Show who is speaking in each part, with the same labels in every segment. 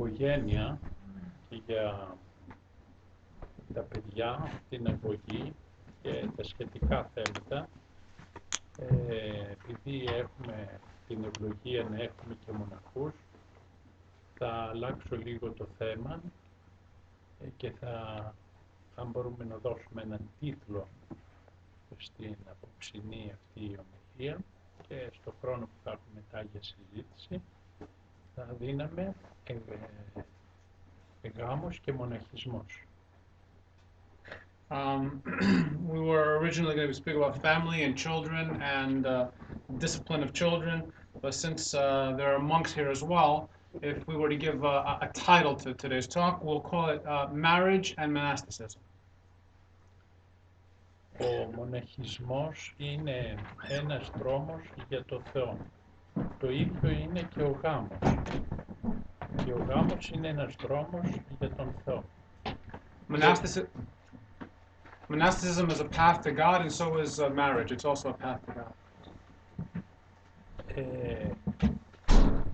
Speaker 1: οικογένεια και για τα παιδιά, την αγωγή και τα σχετικά θέματα, επειδή έχουμε την ευλογία να έχουμε και μοναχούς, θα αλλάξω λίγο το θέμα και αν μπορούμε να δώσουμε έναν τίτλο στην απόψινή αυτή ομιλία και στο χρόνο που θα έχουμε μετά για συζήτηση θα δίναμε γάμος και μοναχισμός.
Speaker 2: We were originally going to speak about family and children and discipline of children, but since there are monks here as well, if we were to give a title to today's talk, we'll call it Marriage and Monasticism.
Speaker 1: Ο μοναχισμός είναι ένας δρόμος για το Θεό. Το ίδιο είναι και ο γάμος. Και ο γάμος είναι ένας δρόμος για τον Θεό.
Speaker 2: Monasticism is a path to God, and so is marriage. It's also a path to God.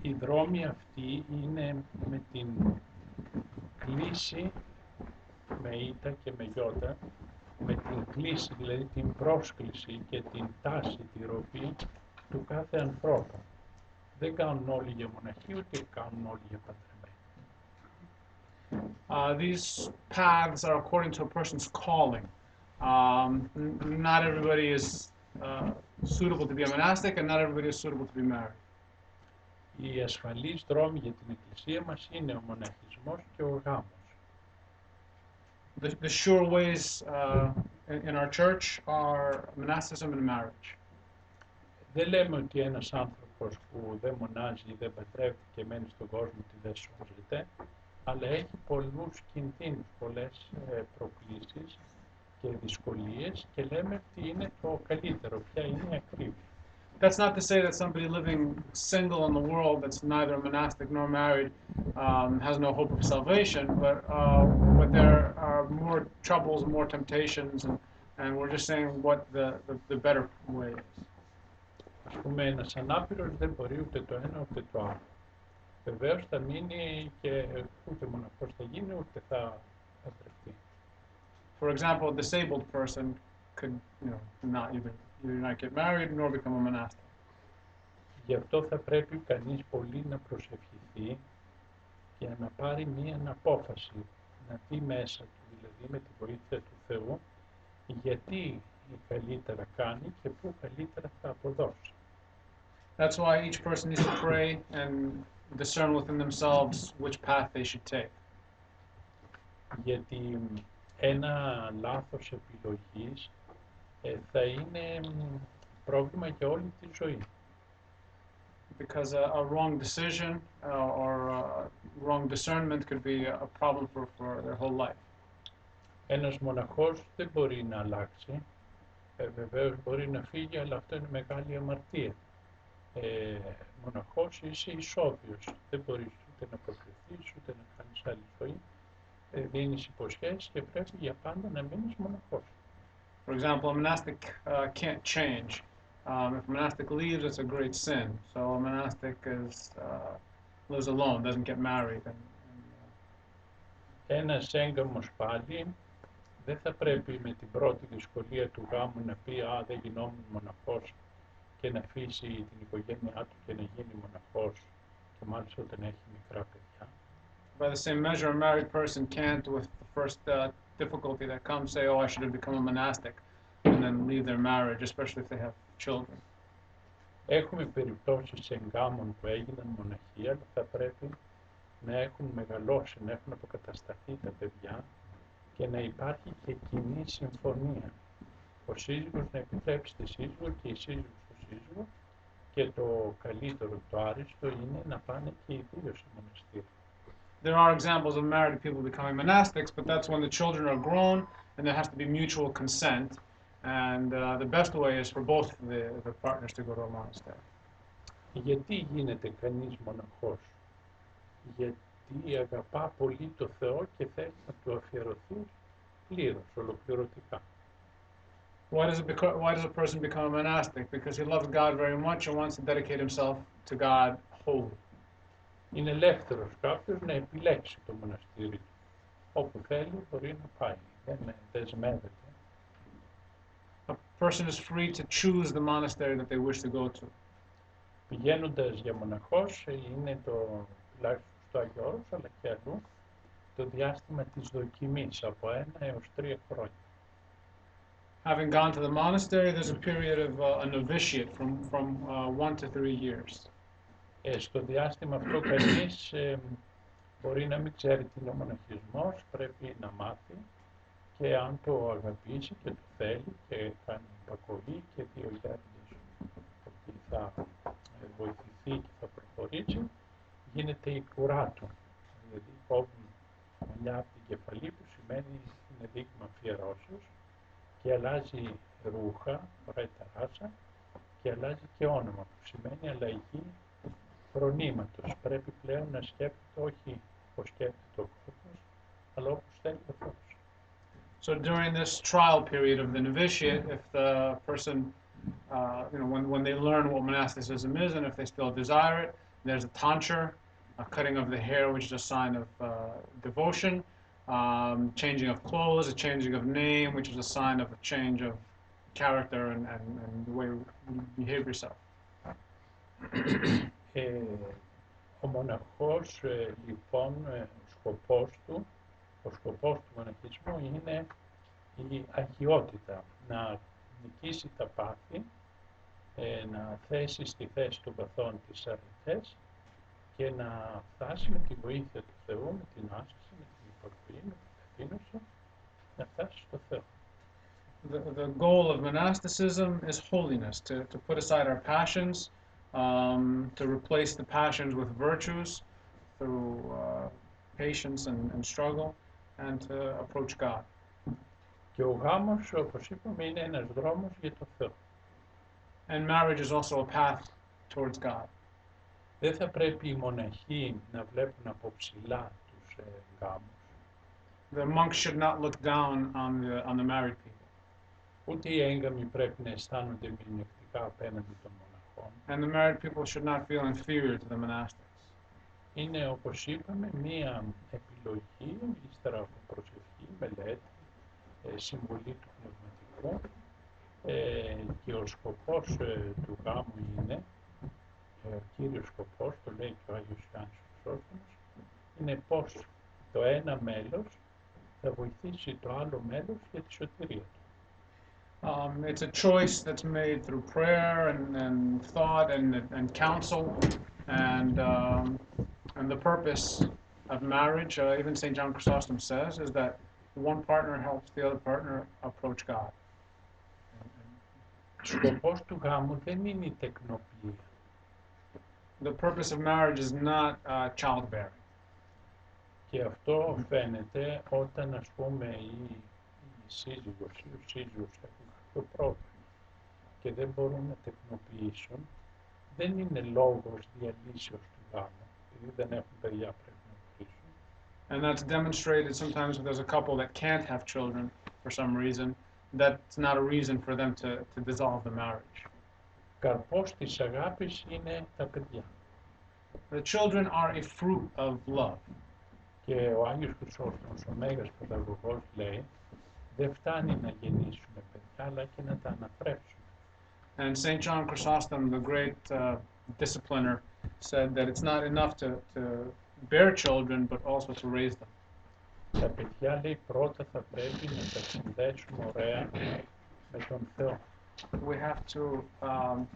Speaker 1: Οι δρόμοι αυτοί είναι με την κλίση, με ήττα και με γιώτα, με την κλίση, δηλαδή την πρόσκληση και την τάση, τη ροπή του κάθε ανθρώπου. Δεν κάνουν όλοι για μοναχοί, ούτε κάνουν όλοι για παντρεμένοι.
Speaker 2: These paths are according to a person's calling. Not everybody is suitable to be a monastic, and not everybody is suitable to be married.
Speaker 1: Οι ασφαλείς δρόμοι για την Εκκλησία μας είναι ο μοναχισμός και ο γάμος.
Speaker 2: The sure ways in our church are monasticism and marriage.
Speaker 1: Δεν λέμε ότι ένας άνθρωπος που δεν μονάζει ή δεν παντρεύεται και μένει στον κόσμο ότι δεν σώζεται, αλλά έχει πολλούς κινδύνους, πολλές προκλήσεις και δυσκολίες και λέμε ότι είναι το καλύτερο, ποια είναι η ακρίβεια.
Speaker 2: That's not to say that somebody living single in the world that's neither monastic nor married has no hope of salvation, but there are more troubles, more temptations, and we're just saying what the better way is.
Speaker 1: Ας πούμε, ένας ανάπηρος δεν μπορεί ούτε το ένα ούτε το άλλο. Βεβαίως θα μείνει και ούτε μοναχός θα γίνει, ούτε θα παντρευτεί.
Speaker 2: For example, a disabled person could, not either not get married nor become a monastic.
Speaker 1: Γι' αυτό θα πρέπει κανείς πολύ να προσευχηθεί και να πάρει μία απόφαση, να δει μέσα του, δηλαδή με τη βοήθεια του Θεού, γιατί καλύτερα κάνει και πού καλύτερα θα αποδώσει.
Speaker 2: That's why each person needs to pray and discern within themselves which path they should take.
Speaker 1: Γιατί ένα λάθος επιλογής θα είναι πρόβλημα για όλη τη ζωή.
Speaker 2: Because a wrong decision or wrong discernment could be a problem for their whole life.
Speaker 1: Ένας μοναχός δεν μπορεί να αλλάξει, βεβαίως μπορεί να φύγει, αλλά αυτό είναι μεγάλη αμαρτία. Μοναχός είσαι ισόβιος, δεν μπορείς ούτε να προκριθείς, ούτε να κάνεις άλλη ζωή. Δίνεις υποσχέσεις και πρέπει για πάντα να μείνεις μοναχός.
Speaker 2: For example, a monastic can't change. If a monastic leaves, it's a great sin. So a monastic lives alone, doesn't get married.
Speaker 1: Ένας έγκαμος πάλι δεν θα πρέπει με την πρώτη δυσκολία του γάμου να πει «Α, δεν γινόμουν μοναχός» και να αφήσει την οικογένειά του και να γίνει μοναχός και μάλιστα όταν έχει μικρά παιδιά.
Speaker 2: By the same measure, a married person can't, with the first difficulty that comes, say, "Oh, I should have become a monastic," and then leave their marriage, especially if they have children.
Speaker 1: Έχουμε περιπτώσεις εγκάμων που έγιναν μοναχοί, αλλά θα πρέπει να έχουν μεγαλώσει, να έχουν αποκατασταθεί τα παιδιά και να υπάρχει και κοινή συμφωνία. Ο σύζυγος να επιτρέψει τη σύζυγο και η σύζυγος στο σύζυγο και το καλύτερο, το άριστο είναι να πάνε και οι δύο σε μοναστήρι.
Speaker 2: There are examples of married people becoming monastics, but that's when the children are grown and there has to be mutual consent. And the best way is for both the partners to go to a monastery.
Speaker 1: Γιατί γίνεται κανείς μοναχός? Γιατί αγαπά πολύ το Θεό και θέλει να του αφιερωθεί πλήρως, ολοκληρωτικά.
Speaker 2: Why does a person become a monastic? Because he loves God very much and wants to dedicate himself to God wholly.
Speaker 1: Είναι ελεύθερος κάποιος να επιλέξει το μοναστήρι του. Όπου θέλει μπορεί να πάει, δεν δεσμεύεται.
Speaker 2: A person is free to choose the monastery that they wish to go to.
Speaker 1: Πηγαίνοντας για μοναχός είναι τουλάχιστον στο Άγιο Όρος, αλλά και αλλού, το διάστημα της δοκιμής από 1 έως 3 χρόνια.
Speaker 2: Having gone to the monastery, there's a period of a novitiate from 1 to 3 years.
Speaker 1: Στο διάστημα αυτό κανείς μπορεί να μην ξέρει τι είναι ο μοναχισμός, πρέπει να μάθει και αν το αγαπήσει και το θέλει και κάνει υπακοή και διογέρνεις ότι θα βοηθηθεί και θα προχωρήσει, γίνεται η κουρά του. Δηλαδή κόβουν μαλλιά από την κεφαλή που σημαίνει είναι δείγμα αφιερώσεως και αλλάζει ρούχα, φοράει ταράσα και αλλάζει και όνομα που σημαίνει αλλαγή φρονήματος. Πρέπει πλέον να σκέφτεται όχι όπως σκέφτεται ο κόσμος, αλλά όπως θέλει ο Θεός.
Speaker 2: So during this trial period of the novitiate, if the person, when they learn what monasticism is and if they still desire it, there's a tonsure, a cutting of the hair, which is a sign of devotion, changing of clothes, a changing of name, which is a sign of a change of character and the way you behave yourself.
Speaker 1: Ο μοναχός, λοιπόν, ο σκοπός του μοναχισμού είναι η αγιότητα, να νικήσει τα πάθη, να θέσει στη θέση των παθών τις αρετές και να φτάσει με τη βοήθεια του Θεού, με την άσκηση, με την υπακοή, με την ταπείνωση, να φτάσει στο Θεό.
Speaker 2: The goal of monasticism is holiness, to put aside our passions, to replace the passions with virtues through patience and struggle, and to approach God.
Speaker 1: Και ο γάμος, όπως είπαμε, είναι ένας δρόμος για το Θεό.
Speaker 2: And marriage is also a path towards God.
Speaker 1: Δεν θα πρέπει οι μοναχοί να βλέπουν από ψηλά τους γάμους.
Speaker 2: The monks should not look down on the married people.
Speaker 1: Ούτε οι έγκαμοι πρέπει να αισθάνονται μειονεκτικά απέναντι των μοναχών.
Speaker 2: And the married people should not feel inferior to the monastics.
Speaker 1: Είναι, όπως είπαμε, μία επιλογή, ύστερα από προσευχή, μελέτη, συμβουλή του πνευματικού και ο σκοπός του γάμου είναι, ο κύριος σκοπός, το λέει και ο Άγιος Ιωάννης Χρυσόστομος, είναι πως το ένα μέλος θα βοηθήσει το άλλο μέλος για τη σωτηρία του.
Speaker 2: It's a choice that's made through prayer and thought and counsel, and the purpose of marriage, even St. John Chrysostom says, is that one partner helps the other partner approach God.
Speaker 1: Σκοπός του γάμου δεν είναι η τεκνοποιία.
Speaker 2: The purpose of marriage is not childbearing.
Speaker 1: Και αυτό φαίνεται όταν, ας πούμε, η σύζυγος ή ο σύζυγος έχουν κάποιο πρόβλημα και δεν μπορούν να τεκνοποιήσουν, δεν είναι λόγος διαλύσεως του γάμου, επειδή δεν έχουν παιδιά πρέπει να χωρίσουν.
Speaker 2: And that's demonstrated sometimes if there's a couple that can't have children for some reason. That's not a reason for them to dissolve the marriage.
Speaker 1: Καρπός της αγάπης είναι τα παιδιά.
Speaker 2: The children are a fruit of love.
Speaker 1: Και ο Άγιος Χρυσόστομος, ο Μέγας Παιδαγωγός, λέει δεν φτάνει να γεννήσουμε παιδιά, αλλά και να τα αναθρέψουμε.
Speaker 2: And St. John Chrysostom, the great discipliner, said that it's not enough to bear children, but also to raise them.
Speaker 1: Τα παιδιά, λέει, πρώτα θα πρέπει να τα συνδέσουμε ωραία με τον Θεό.
Speaker 2: We have to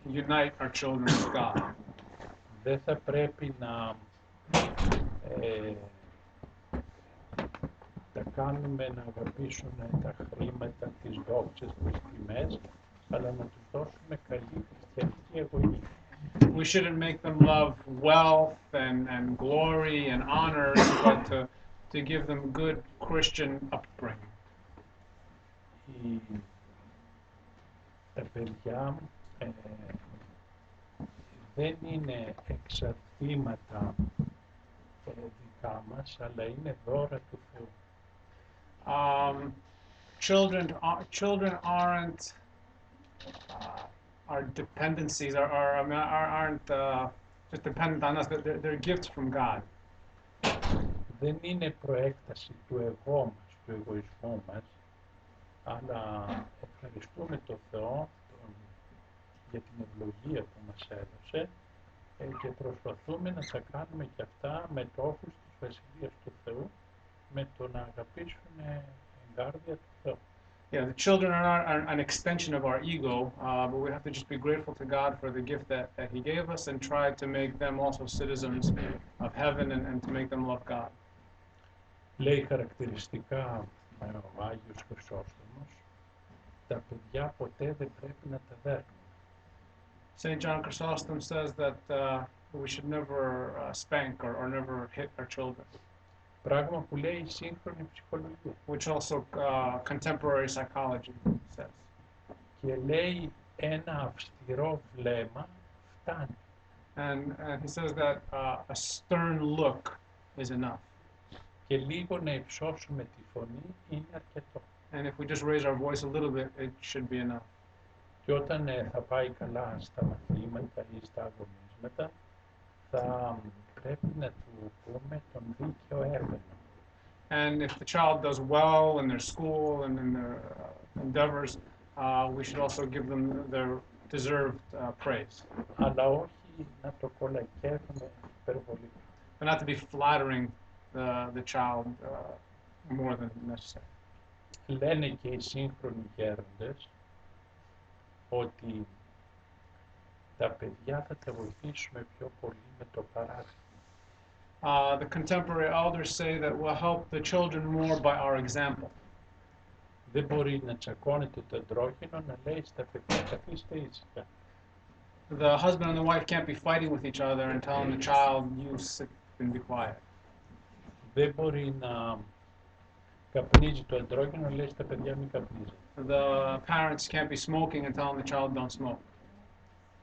Speaker 2: unite our children with God.
Speaker 1: Δεν θα πρέπει να τα κάνουμε να αγαπήσουν τα χρήματα, τις δόξες, τις τιμές, αλλά να τους δώσουμε καλή χριστιανική αγωγή.
Speaker 2: We shouldn't make them love wealth and glory and honors, but to give them good Christian upbringing.
Speaker 1: Τα παιδιά δεν είναι εξαρτήματα δικά μας, αλλά είναι δώρα του Θεού.
Speaker 2: Children aren't our dependencies, aren't just dependent on us. They're gifts from God.
Speaker 1: Δεν είναι προέκταση του εγώ μας, του εγωισμού μας, αλλά ευχαριστούμε τον Θεό για την ευλογία που μας έδωσε και προσπαθούμε να τα κάνουμε και αυτά με το όφελος της Βασιλείας του Θεού, με το να αγαπήσουν εγκάρδια του Θεού.
Speaker 2: Yeah, the children are not an extension of our ego, but we have to just be grateful to God for the gift that He gave us and try to make them also citizens of heaven and to make them love God.
Speaker 1: Λέει χαρακτηριστικά ο Άγιος Χρυσόστομος, τα παιδιά ποτέ δεν πρέπει να τα δέρνουν.
Speaker 2: St. John Chrysostom says that we should never spank or never hit our children.
Speaker 1: Πράγμα που λέει η σύγχρονη ψυχολογία.
Speaker 2: Which also contemporary psychology says.
Speaker 1: Και λέει ένα αυστηρό βλέμμα φτάνει.
Speaker 2: And he says that a stern look is enough.
Speaker 1: Και λίγο να υψώσουμε τη φωνή είναι αρκετό.
Speaker 2: And if we just raise our voice a little bit, it should be enough.
Speaker 1: Και όταν θα πάει καλά στα μαθήματα ή στα αγωνίσματα, θα πρέπει να του πούμε τον δίκαιο έρμενο.
Speaker 2: And if the child does well in their school and in their endeavors, we should also give them their deserved praise.
Speaker 1: Αλλά όχι να το κολακεύουμε υπερβολικά.
Speaker 2: But not to be flattering the child more than necessary.
Speaker 1: Λένε και οι σύγχρονοι γέροντες ότι τα παιδιά θα τα βοηθήσουμε πιο πολύ με το παράδειγμα.
Speaker 2: The contemporary elders say that we'll help the children more by our example.
Speaker 1: Δεν μπορεί να τσακώνεται το αντρόκινο να λέει στα παιδιά καθίστε ήσυχα.
Speaker 2: The husband and the wife can't be fighting with each other and telling the child, you sit and be quiet.
Speaker 1: Δεν μπορεί να καπνίζει το αντρόκινο να λέει στα παιδιά μην καπνίζετε.
Speaker 2: The parents can't be smoking and telling the child don't smoke.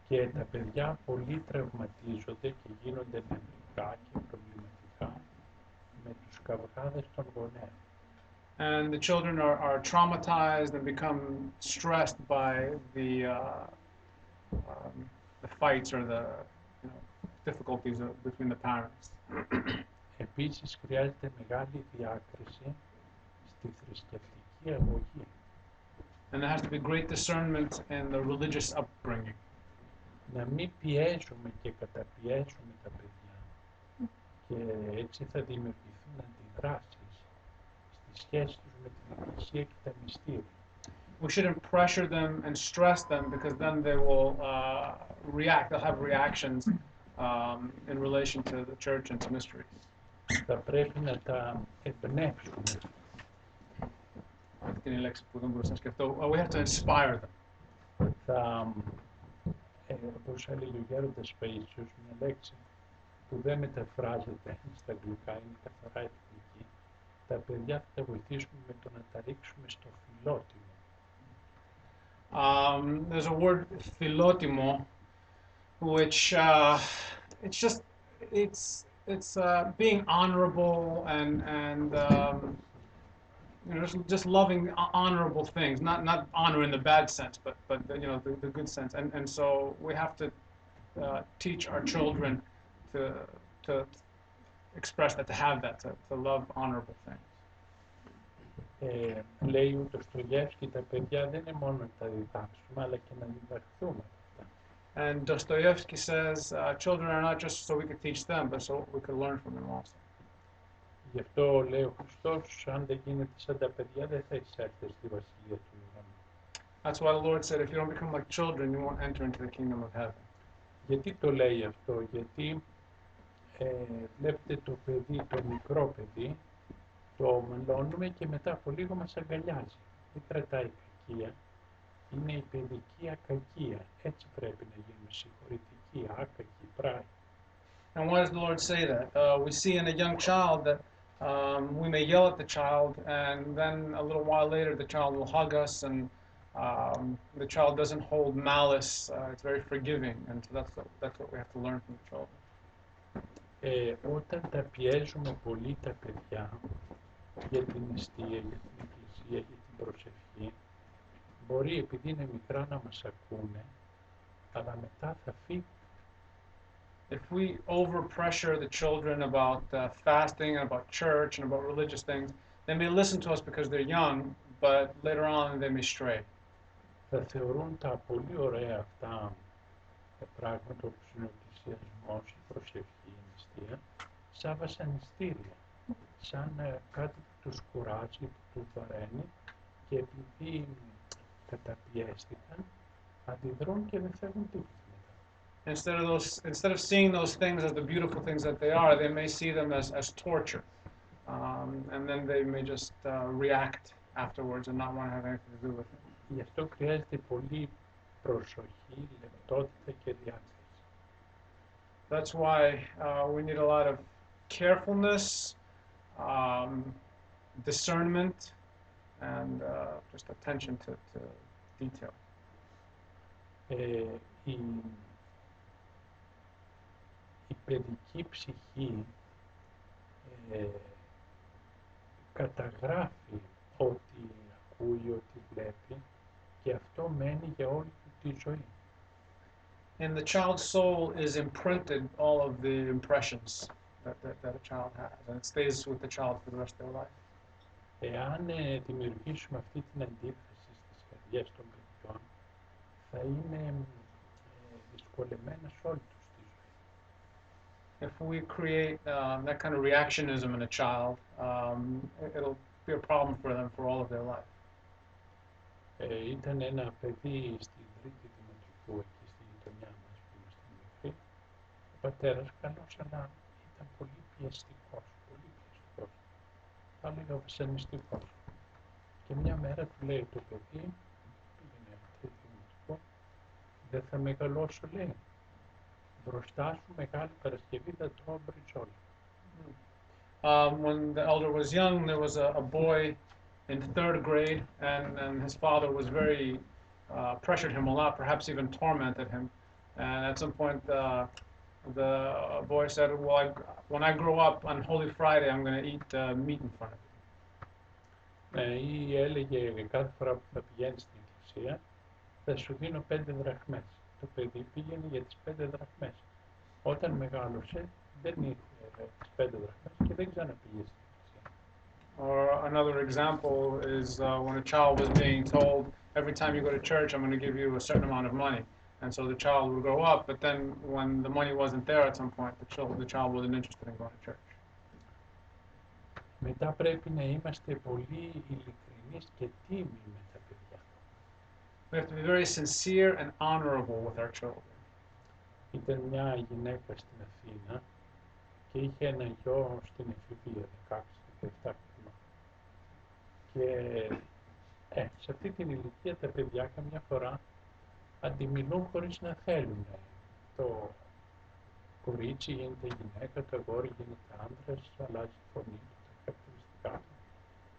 Speaker 1: Και τα παιδιά πολύ τραυματίζονται και γίνονται νευρικά και προβληματικά με τους καυγάδες των γονέων.
Speaker 2: And the children are traumatized and become stressed by the fights or the difficulties between the parents.
Speaker 1: Επίσης χρειάζεται μεγάλη διάκριση στη θρησκευτική αγωγή.
Speaker 2: And there has to be great discernment in the religious upbringing.
Speaker 1: Να μην πιέζουμε και καταπιέζουμε τα παιδιά και έτσι θα δημιουργηθούν αντιδράσεις στη σχέση τους με την Εκκλησία και τα μυστήρια.
Speaker 2: We shouldn't pressure them and stress them because then they will react. They'll have reactions in relation to the church and to mysteries.
Speaker 1: Θα πρέπει να τα εμπνεύσουμε.
Speaker 2: Αυτή είναι η λέξη που δεν μπορούσα να σκεφτώ. We have to inspire them.
Speaker 1: Θα, όπως έλεγε ο Γέροντας Παΐσιος, μια λέξη που δεν μεταφράζεται στα αγγλικά, είναι καθαρά εθνική. Τα παιδιά θα τα βοηθήσουμε με το να τα ρίξουμε στο φιλότιμο.
Speaker 2: There's a word philotimo, which it's being honorable and just loving honorable things, not honor in the bad sense, but the good sense. And so we have to teach our children to express that, to have that, to love honorable things.
Speaker 1: Λέει ο Ντοστογεύσκη, τα παιδιά δεν είναι μόνο να τα διδάξουμε, αλλά και να διδαχθούμε.
Speaker 2: And Dostoevsky says, children are not just so we could teach them, but so we could learn from them also.
Speaker 1: Γι' αυτό λέει ο Χριστός, αν δεν γίνετε σαν τα παιδιά, δεν θα εισέλθετε στη Βασιλεία του Ουρανού.
Speaker 2: That's why the Lord said, if you don't become like children, you won't enter into the kingdom of heaven.
Speaker 1: Γιατί το λέει αυτό? Γιατί βλέπετε το παιδί, το μικρό παιδί, το μαλώνουμε και μετά από λίγο μας αγκαλιάζει. Δεν κρατάει κακία. Είναι η παιδική ακακία. Έτσι πρέπει να γίνουμε, συγχωρητικοί, άκακοι, πράοι.
Speaker 2: And why does the Lord say that? We see in a young child that we may yell at the child, and then a little while later the child will hug us, and the child doesn't hold malice. It's very forgiving, and so that's what we have to learn from the children.
Speaker 1: Όταν τα πιέζουμε πολύ τα παιδιά για την νηστεία, για την εκκλησία, για την προσευχή, μπορεί επειδή είναι μικρά να μας ακούνε, αλλά μετά θα φύγουν.
Speaker 2: If we overpressure the children about fasting and about church and about religious things, they may listen to us because they're young, but later on they may stray.
Speaker 1: Θα θεωρούν τα πολύ ωραία αυτά πράγματα όπως είναι ο πλησιασμός, η προσευχή, η νηστεία, σαν βασανιστήρια, σαν κάτι που τους κουράζει, που τους βαραίνει και επειδή καταπιέστηκαν, αντιδρούν και δεν θέλουν τίποτα μετά.
Speaker 2: Instead of seeing those things as the beautiful things that they are, they may see them as torture. And then they may just react afterwards and not want to have anything to do with it.
Speaker 1: Γι' αυτό χρειάζεται πολύ προσοχή, λεπτότητα και διάθεση.
Speaker 2: That's why we need a lot of carefulness, discernment, and just attention to detail.
Speaker 1: Η παιδική ψυχή καταγράφει ό,τι ακούει, ό,τι βλέπει και αυτό μένει για όλη τη ζωή.
Speaker 2: And the child's soul is imprinted all of the impressions that a child has, and it stays with the child for the rest of their life.
Speaker 1: Εάν δημιουργήσουμε αυτή την αντίθεση στις καρδιές των παιδιών, θα είναι δυσκολεμένα σε όλη τους τη ζωή.
Speaker 2: If we create that kind of reactionism in a child, it'll be a problem for them for all of their life.
Speaker 1: Ήταν ένα παιδί στην τρίτη δημοτικού εκεί στη γειτονιά μας που ήμασταν μικροί. Ο πατέρας καλός, αλλά ήταν πολύ πιεστικός, πολύ πιεστικός. Θα έλεγα βασανιστικός. Και μια μέρα του λέει το παιδί, πήγαινε τρίτη δημοτικό, δεν θα μεγαλώσω, λέει. Μπροστά σου Μεγάλη Παρασκευή θα τρώω μπριζόλα.
Speaker 2: When the elder was young, there was a boy in third grade, and his father was very pressured him a lot, perhaps even tormented him. And at some point, the boy said, "Well, when I grow up on Holy Friday, I'm going to eat meat in front of you."
Speaker 1: Ή έλεγε κάθε φορά που θα πηγαίνει στην εκκλησία, θα σου δίνω 5 δραχμές. Το παιδί πήγαινε για τις 5 δραχμές. Όταν μεγάλωσε, δεν ήθελε τις 5 δραχμές και δεν ξαναπήγε στην εκκλησία.
Speaker 2: Or another example is when a child was being told, every time you go to church, I'm going to give you a certain amount of money. And so the child would grow up, but then when the money wasn't there at some point, the child wasn't interested in going to church.
Speaker 1: Μετά πρέπει να είμαστε πολύ ειλικρινείς και τίμοι με τα παιδιά.
Speaker 2: We have to be very sincere and honorable with our children.
Speaker 1: Ήταν μια γυναίκα στην Αθήνα και είχε ένα γιο στην εφηβεία, 16-17 χρονών. Και σε αυτή την ηλικία τα παιδιά καμιά φορά αντιμιλούν χωρίς να θέλουν. Το κορίτσι γίνεται γυναίκα, το αγόρι γίνεται άντρας, αλλάζει η φωνή του, τα χαρακτηριστικά του.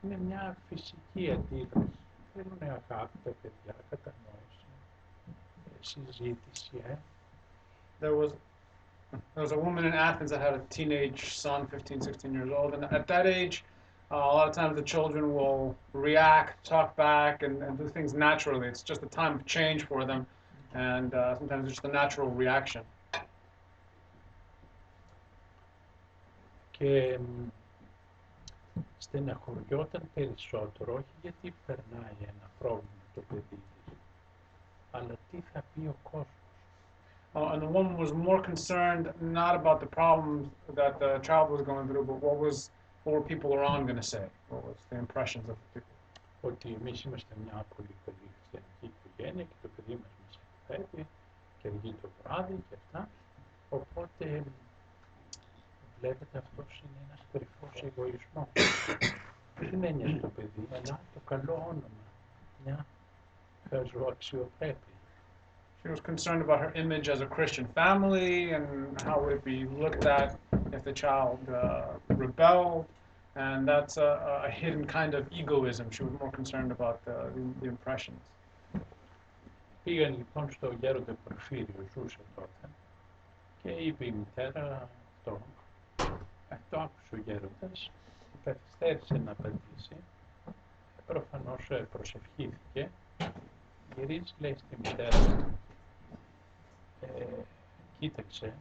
Speaker 1: Είναι μια φυσική αντίδραση. Θέλουν αγάπη τα παιδιά, κατανόηση, συζήτηση.
Speaker 2: There was a woman in Athens that had a teenage son, 15, 16 years old, and at that age, a lot of times the children will react, talk back, and do things naturally. It's just a time of change for them, and sometimes it's just a natural reaction.
Speaker 1: Και στεναχωριόταν περισσότερο, όχι γιατί περνάει ένα πρόβλημα το παιδί της, αλλά τι θα πει ο κόσμος.
Speaker 2: And the woman was more concerned not about the problems that the child was going through, but what were people around going to say? What was the impressions of the people?
Speaker 1: Ότι εμείς είμαστε μια πολύ καλή χριστιανική οικογένεια και το παιδί μας εκπαιδεύει και αργεί το βράδυ και αυτά. Οπότε βλέπετε αυτός είναι ένας κρυφός εγωισμός. Δεν έννοια το παιδί, αλλά το καλό όνομα, μια χαζοαξιοπρέπεια.
Speaker 2: She was concerned about her image as a Christian family and how it would be looked at if the child rebelled, and that's a hidden kind of egoism. She was more concerned about the impressions.
Speaker 1: Πήγαν λοιπόν στο γέροντα Πορφύριο, ζούσε τότε, και είπε η μητέρα αυτό άκουσε ο γέροντας, καθυστέρησε να απαντήσει, προφανώς προσευχήθηκε, γυρίζει λέει στη μητέρα, κοίταξε,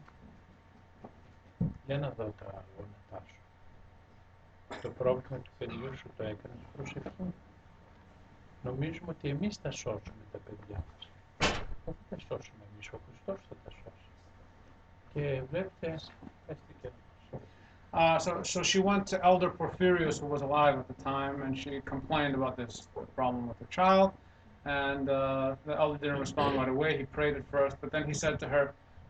Speaker 1: για να δω τα γόνατά σου. Το πρόβλημα του παιδιού σου το έκανες προσευχή. Νομίζουμε ότι εμείς θα σώσουμε τα παιδιά μας. Όχι θα σώσουμε εμείς, ο Χριστός θα τα σώσει. Και βλέπετε, έστηκε
Speaker 2: So she went to Elder Porphyrius, who was alive at the time, and she complained about this problem with her child. And the elder didn't respond right away. He prayed at first, but then he said to her,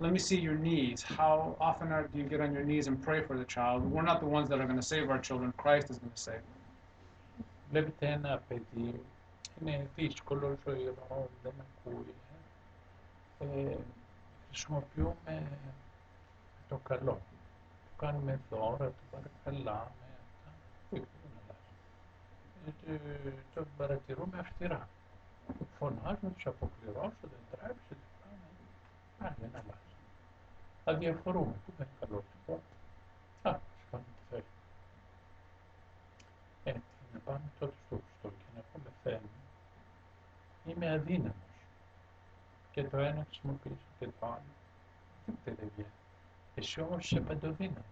Speaker 2: "Let me see your knees. How often do you get on your knees and pray for the child? We're not the ones that are going to save our children. Christ is going to save them."
Speaker 1: Βλέπετε ένα παιδί, είναι δύσκολο, ζωηρό, δεν ακούει. Χρησιμοποιούμε το καλό. Του κάνουμε δώρα, του παρακαλάμε, αυτά. Όχι, δεν αλλάζει. Το παρατηρούμε αυστηρά. Φωνάζουμε, τους αποκληρώσω, δεν τρέψει, δεν πάμε. Πάλι δεν αλλάζει. Αδιαφορούμε, του δεν καλό, του πω. Ας κάνουμε τι θέλει. Να πάμε τότε στο Χριστό και να πούμε Θεέ μου, είμαι αδύναμος. Και το ένα χρησιμοποιήσω και το άλλο. Δεν βγαίνει. Εσύ όμως είσαι παντοδύναμος.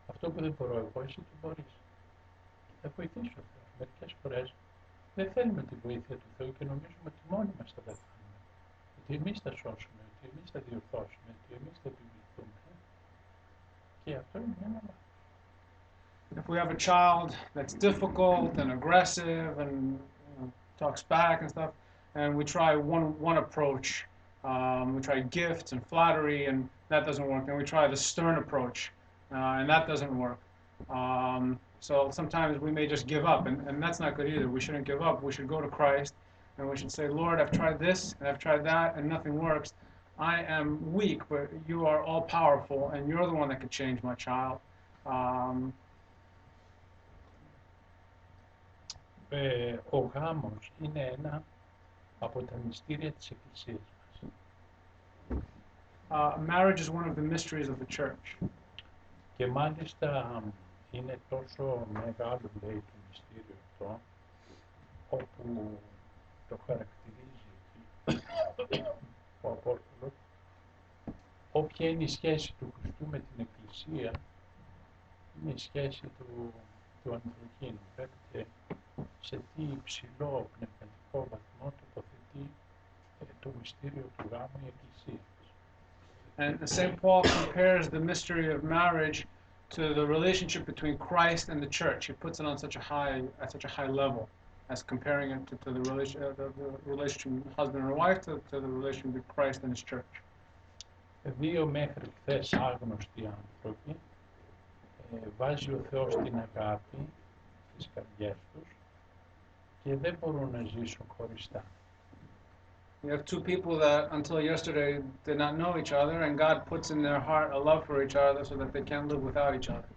Speaker 1: Αυτό που δεν μπορώ εγώ, εσύ το μπορείς. Θα βοηθήσω ο Θεός. Μερικές φορές δεν θέλουμε τη βοήθεια του Θεού και νομίζουμε ότι μόνοι μας θα τα κάνουμε. Ότι εμείς θα σώσουμε, ότι εμείς θα διορθώσουμε, ότι εμείς θα επιβληθούμε. Και αυτό είναι ένα λάθος.
Speaker 2: If we have a child that's difficult and aggressive and talks back and stuff, and we try one approach, we try gifts and flattery, and that doesn't work. Then we try the stern approach, and that doesn't work. So sometimes we may just give up, and that's not good either. We shouldn't give up. We should go to Christ, and we should say, Lord, I've tried this, and I've tried that, and nothing works. I am weak, but you are all powerful, and you're the one that can change my child.
Speaker 1: Ο γάμος είναι ένα από τα μυστήρια της Εκκλησίας μας.
Speaker 2: Marriage is one of the mysteries of the church.
Speaker 1: Και μάλιστα είναι τόσο μεγάλο, λέει, το μυστήριο αυτό, όπου το χαρακτηρίζει ο Απόστολος, όποια είναι η σχέση του Χριστού με την Εκκλησία, είναι η σχέση του ανθρωπίνου. Βλέπετε σε τι υψηλό πνευματικό βαθμό τοποθετεί το μυστήριο του γάμου η Εκκλησία.
Speaker 2: And St. Paul compares the mystery of marriage to the relationship between Christ and the church. He puts it on at such a high level, as comparing it to the relation husband and wife to the relation between Christ and His church.
Speaker 1: Δύο μέχρι χθες άγνωστοι άνθρωποι βάζει ο Θεός την αγάπη στις καρδιές τους και δεν μπορούν να ζήσουν χωριστά.
Speaker 2: You have two people that until yesterday did not know each other, and God puts in their heart a love for each other so that they can't live without each other.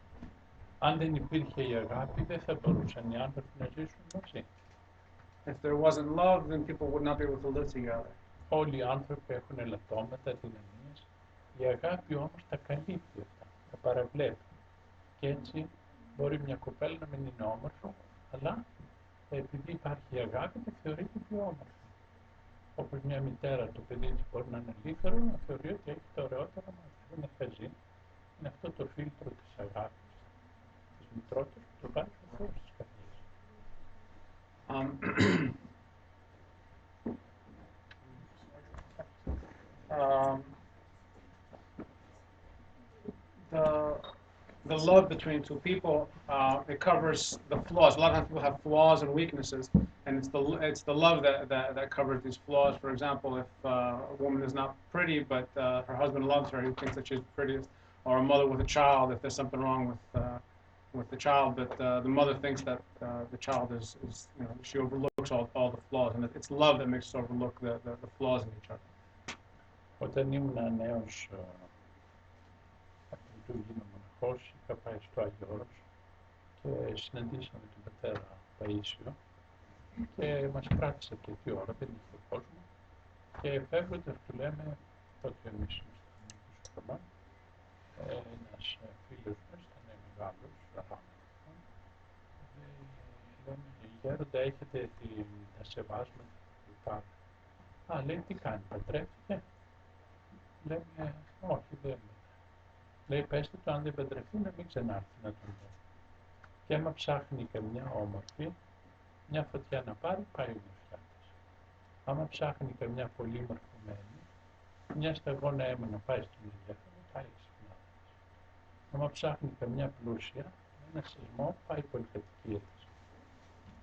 Speaker 1: Αν δεν υπήρχε η αγάπη, δεν θα μπορούσαν οι άνθρωποι να ζήσουν μαζί.
Speaker 2: If there wasn't love, then people would not be able to live together.
Speaker 1: Όλοι οι άνθρωποι έχουν ελαττώματα, δυναμίες. Η αγάπη όμως τα καλύπτει αυτά, τα παραβλέπει. Και έτσι μπορεί μια κοπέλα να μην είναι όμορφη, αλλά επειδή υπάρχει η αγάπη, τη θεωρείται πιο όμορφη. Όπως μια μητέρα, το παιδί της μπορεί να είναι λίθαρο, να θεωρεί ότι έχει το ωραιότερο μάτι. Δεν είναι χαζή. Είναι αυτό το φίλτρο της αγάπης, της μητρότητας που το βάζει ο Θεός στις καρδιές.
Speaker 2: The love between two people, it covers the flaws. A lot of times people have flaws and weaknesses, and it's the love that covers these flaws. For example, if a woman is not pretty, but her husband loves her, he thinks that she's the prettiest, or a mother with a child, if there's something wrong with the child, but the mother thinks that the child is she overlooks all the flaws, and it's love that makes us overlook the flaws in each other.
Speaker 1: Όταν ήμουν νέος λειτουργήμα μοναχός, είχα πάει στο Άγιο Όρος και συναντήσαμε τον πατέρα Παΐσιο και μας κράτησε και 2 ώρα, δεν είχε κόσμο και φεύγοντας του λέμε, τότε εμείς ήμασταν 20 χρονών, ένας φίλος μας ήταν μεγάλος, λέμε, γέροντα, έχετε τα σεβάσματα του Πάπα. Λέει, τι κάνει, πατρέφηκε? Λέμε, όχι, δεν. Λέει, πέστε του αν δεν παντρευτεί να μην ξανάρθει να τον δω. Και άμα ψάχνει καμιά όμορφη, μια φωτιά να πάρει, πάει ο Νοσιάτης. Άμα ψάχνει καμιά πολύ μορφωμένη, μια σταγόνα αίμα να πάει στον ενδιαφέρον, πάει συχνά. Άμα ψάχνει καμιά πλούσια, ένα σεισμό πάει η πολυκατοικία της.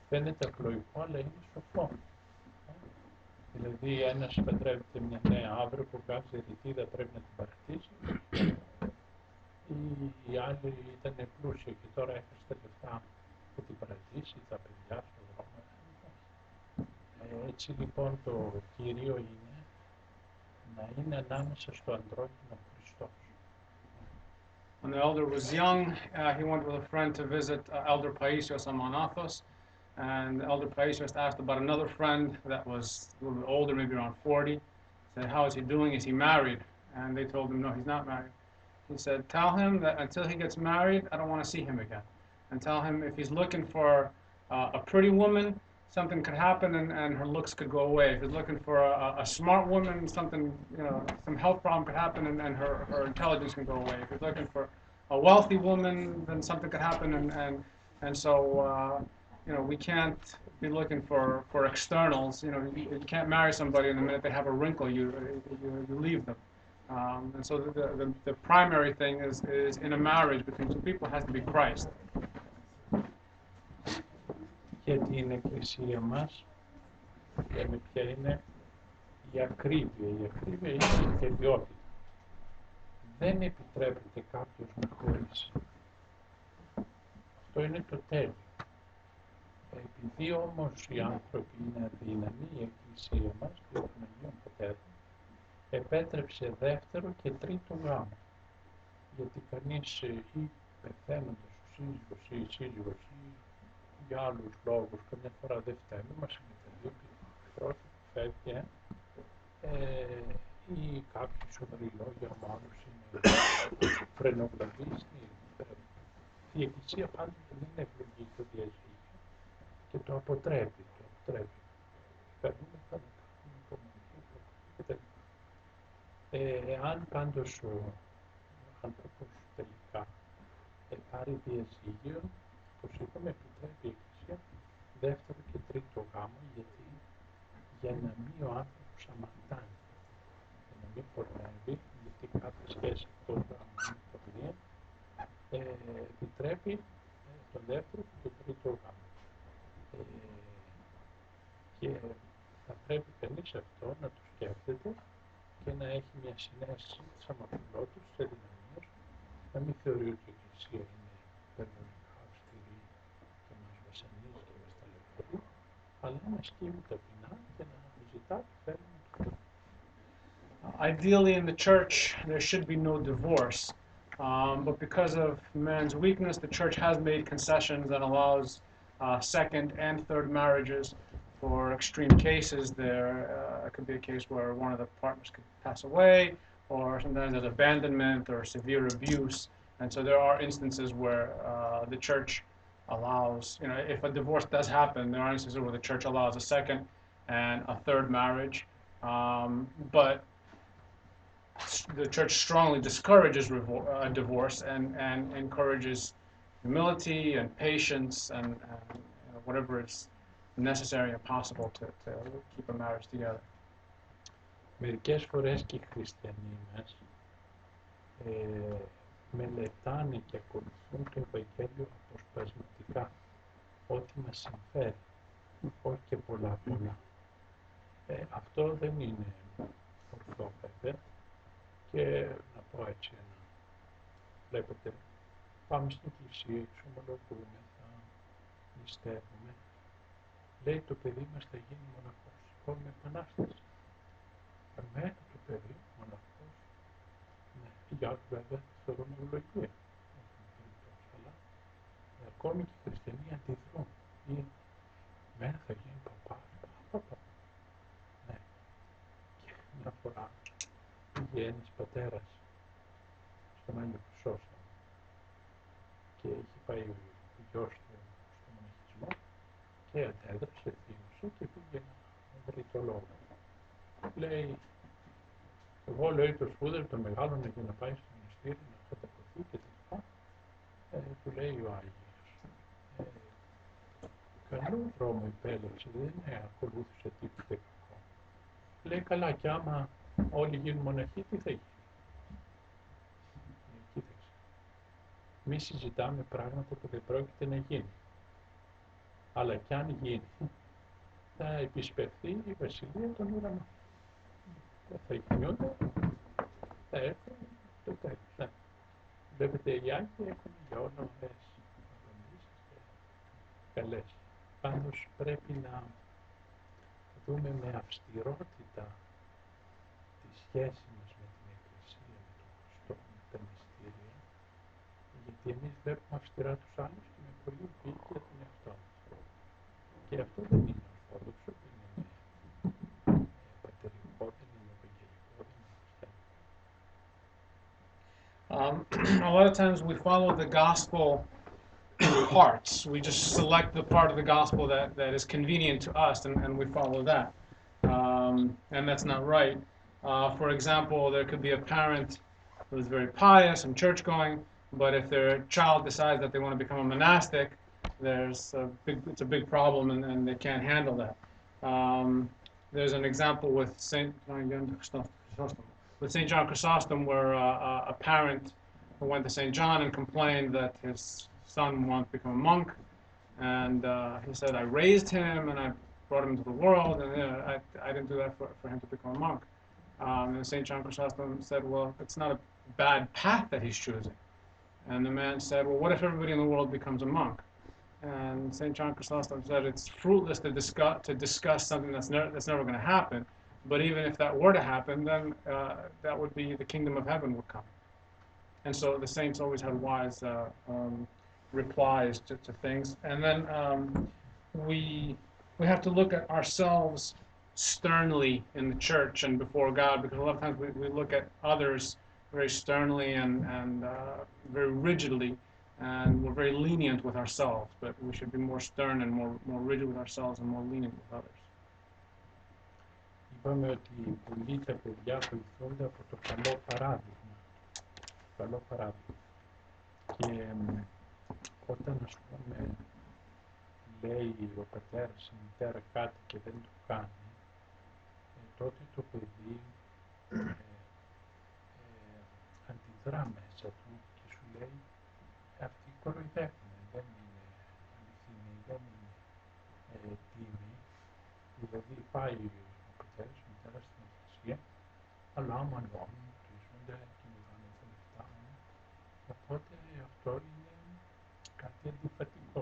Speaker 1: Φαίνεται απλοϊκό, αλλά είναι σοφό. Δηλαδή, ένας παντρεύεται μια νέα αύριο που κάποια ρητίδα πρέπει να την παρατήσει. Οι άλλοι ήταν πλούσιοι και τώρα έχασε τα λεφτά που την παρατήσει, τα παιδιά στον δρόμο. Έτσι λοιπόν το κύριο είναι να είναι ανάμεσα στο αντρόκινο Χριστός.
Speaker 2: When the elder was young, he went with a friend to visit Elder Paisios on Mount Athos, and Elder Paisios asked about another friend that was a little bit older, maybe around 40. Said, how is he doing? Is he married? And they told him, no, he's not married. He said, tell him that until he gets married, I don't want to see him again. And tell him if he's looking for a pretty woman, something could happen and her looks could go away. If he's looking for a smart woman, something, some health problem could happen and her intelligence can go away. If he's looking for a wealthy woman, then something could happen and so we can't be looking for externals. You can't marry somebody and the minute they have a wrinkle, you leave them. And so the primary thing is in a marriage between two people has to be Christ.
Speaker 1: Για την Εκκλησία μας, λέμε ποια είναι η ακρίβεια. Η ακρίβεια είναι η τελειότητα. Δεν επιτρέπεται κάποιος να χωρίσει. Αυτό είναι το τέλειο. Επειδή όμως οι άνθρωποι είναι αδύναμοι, η Εκκλησία μας, και των Αγίων Πατέρων, επέτρεψε δεύτερο και τρίτο γάμο. Γιατί κανείς ή πεθαίνοντας ο σύζυγος ή η σύζυγος ή για άλλους λόγους, καμιά φορά δεν φτάνει, μας εγκαταλείπει ο που φεύγει ή κάποιοι σοβαροί λόγοι, ο άλλος είναι φρενοβλαβής. Η Εκκλησία πάντοτε δεν είναι ευλογή το διαζύγιο και το αποτρέπει. Φέρνουμε θα κάνουμε υπομονή κτλ. Αν πάντως ο άνθρωπος τελικά πάρει διαζύγιο, όπως είπαμε, επιτρέπει η Εκκλησία δεύτερο και τρίτο γάμο, γιατί για να μην ο άνθρωπος αμαρτάνει, για να μην πορνεύει, γιατί κάθε σχέση εκτός γάμου είναι πορνεία, επιτρέπει το δεύτερο και το τρίτο γάμο. Και θα πρέπει κανείς αυτό να το σκέφτεται και να έχει μια συνέστηση της αμαρτωλότητας, της αδυναμίας, να μην θεωρεί ότι η Εκκλησία είναι υπερβολικά αυστηρή και μας βασανίζει και μας ταλαιπωρεί, αλλά να σκύβει ταπεινά και να ζητά το θέλημα του Θεού.
Speaker 2: Ideally, in the church, there should be no divorce. But because of man's weakness, the church has made concessions and allows second and third marriages for extreme cases. There could be a case where one of the partners could pass away, or sometimes there's abandonment or severe abuse. And so there are instances where the church allows, if a divorce does happen, there are instances where the church allows a second and a third marriage. But the church strongly discourages divorce and encourages humility and patience and whatever is necessary and possible to keep a marriage together.
Speaker 1: Μερικές φορές και οι χριστιανοί μας μελετάνε και ακολουθούν το Ευαγγέλιο αποσπασματικά, ό,τι μας συμφέρει, όχι και πολλά. Αυτό δεν είναι ορθό βέβαια. Και να πω έτσι βλέπετε, πάμε στην εκκλησία, εξομολογούμε, θα νηστεύουμε. Λέει το παιδί μας θα γίνει μοναχός, σηκώνουμε επανάσταση. Εμένα το παιδί, μοναχός, ναι, για άλλους βέβαια θεωρούν ευλογία. Αλλά ακόμη και οι χριστιανοί αντιδρούν. Εμένα θα γίνει παπάς, ναι. Και μια φορά πήγε ένας πατέρας στον Άγιο Χρυσόστομο και είχε πάει ο γιος του στο μοναχισμό και αντέδρασε, θύμωσε και πήγε να βρει το λόγο. Λέει, εγώ λέει το σπούδελ το μεγάλο για να πάει στο μοναστήρι να κατακολουθεί λέει ο Άγιος, καλό δρόμο επέλεξε, δεν ακολούθησε τίποτε κακό. Λέει καλά, και άμα όλοι γίνουν μοναχοί, τι θα γίνει? Κοίταξε, μη συζητάμε πράγματα που δεν πρόκειται να γίνει. Αλλά κι αν γίνει, θα επισπευθεί η βασιλεία των ουρανών. Δεν θα γίνει ούτε, θα έρθουν το τέλος. Βλέπετε, οι Άγιοι έχουν για όλα ωραίες απαντήσεις και καλές. Πάντως πρέπει να δούμε με αυστηρότητα τη σχέση μας με την Εκκλησία, με τον Χριστό, με τα μυστήρια, γιατί εμείς βλέπουμε αυστηρά τους άλλους και με πολύ βίκαια τον εαυτό μας. Και αυτό δεν είναι ορθόδοξο, δεν είναι πατερικό, δεν είναι ευαγγελικό, δεν είναι χριστιανικό.
Speaker 2: A lot of times we follow the gospel parts. We just select the part of the gospel that is convenient to us, and we follow that. And that's not right. For example, there could be a parent who is very pious and church-going, but if their child decides that they want to become a monastic, it's a big problem, and they can't handle that. There's an example with Saint John Chrysostom, where a parent who went to Saint John and complained that his son wanted to become a monk, and he said, I raised him and I brought him into the world, and I didn't do that for him to become a monk. And St. John Chrysostom said, well, it's not a bad path that he's choosing. And the man said, well, what if everybody in the world becomes a monk? And St. John Chrysostom said, it's fruitless to discuss something that's never going to happen, but even if that were to happen, then that would be the kingdom of heaven would come. And so the saints always had wise replies to things. And then we have to look at ourselves sternly in the church and before God, because a lot of times we look at others very sternly and very rigidly, and we're very lenient with ourselves, but we should be more stern and more rigid with ourselves and more lenient with others.
Speaker 1: Είπαμε ότι πολλοί τα παιδιά βοηθούνται από το καλό παράδειγμα. Καλό παράδειγμα. Και όταν, ας πούμε, λέει ο πατέρας η μητέρα κάτι και δεν το κάνει, τότε το παιδί αντιδρά μέσα του και σου λέει αυτοί κοροϊδεύουν, δεν είναι αληθινοί, δεν είναι τίμοι. Δηλαδή πάει ο πατέρας, η μητέρα στην εκκλησία, αλλά άμα νόμουν, ορίζονται και μου δάνε τα λεφτά μου. Οπότε αυτό είναι κάτι αντιφατικό.